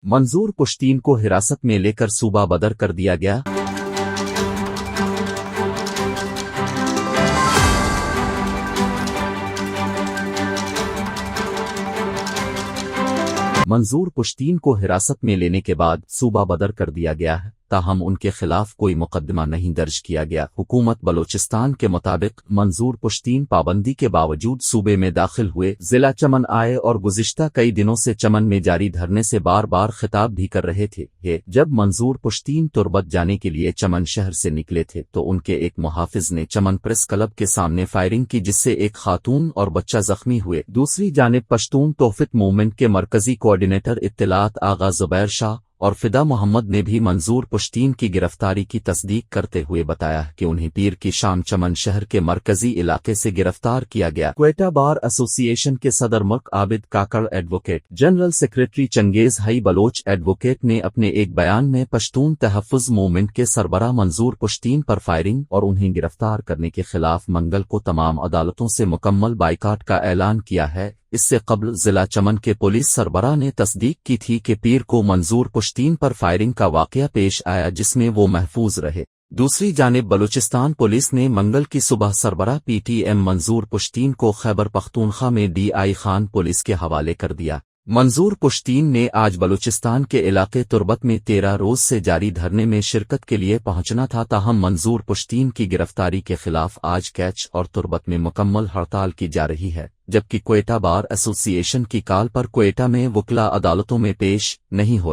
منظور پشتین کو حراست میں لے کر صوبہ بدر کر دیا گیا۔ منظور پشتین کو حراست میں لینے کے بعد صوبہ بدر کر دیا گیا ہے، تاہم ان کے خلاف کوئی مقدمہ نہیں درج کیا گیا۔ حکومت بلوچستان کے مطابق منظور پشتین پابندی کے باوجود صوبے میں داخل ہوئے، ضلع چمن آئے اور گزشتہ کئی دنوں سے چمن میں جاری دھرنے سے بار بار خطاب بھی کر رہے تھے۔ جب منظور پشتین تربت جانے کے لیے چمن شہر سے نکلے تھے تو ان کے ایک محافظ نے چمن پریس کلب کے سامنے فائرنگ کی، جس سے ایک خاتون اور بچہ زخمی ہوئے۔ دوسری جانب پشتون توفیق موومنٹ کے مرکزی کوارڈینیٹر اطلاعات آغا زبیر شاہ اور فدا محمد نے بھی منظور پشتین کی گرفتاری کی تصدیق کرتے ہوئے بتایا کہ انہیں پیر کی شام چمن شہر کے مرکزی علاقے سے گرفتار کیا گیا۔ کوئٹہ بار ایسوسی ایشن کے صدر ملک عابد کاکڑ، ایڈوکیٹ جنرل سیکریٹری چنگیز ہائی بلوچ ایڈوکیٹ نے اپنے ایک بیان میں پشتون تحفظ موومنٹ کے سربراہ منظور پشتین پر فائرنگ اور انہیں گرفتار کرنے کے خلاف منگل کو تمام عدالتوں سے مکمل بائیکاٹ کا اعلان کیا ہے۔ اس سے قبل ضلع چمن کے پولیس سربراہ نے تصدیق کی تھی کہ پیر کو منظور پشتین پر فائرنگ کا واقعہ پیش آیا، جس میں وہ محفوظ رہے۔ دوسری جانب بلوچستان پولیس نے منگل کی صبح سربراہ پی ٹی ایم منظور پشتین کو خیبر پختونخوا میں ڈی آئی خان پولیس کے حوالے کر دیا۔ منظور پشتین نے آج بلوچستان کے علاقے تربت میں 13 روز سے جاری دھرنے میں شرکت کے لیے پہنچنا تھا، تاہم منظور پشتین کی گرفتاری کے خلاف آج کیچ اور تربت میں مکمل ہڑتال کی جا رہی ہے، جبکہ کوئٹہ بار ایسوسی ایشن کی کال پر کوئٹہ میں وکلا عدالتوں میں پیش نہیں ہو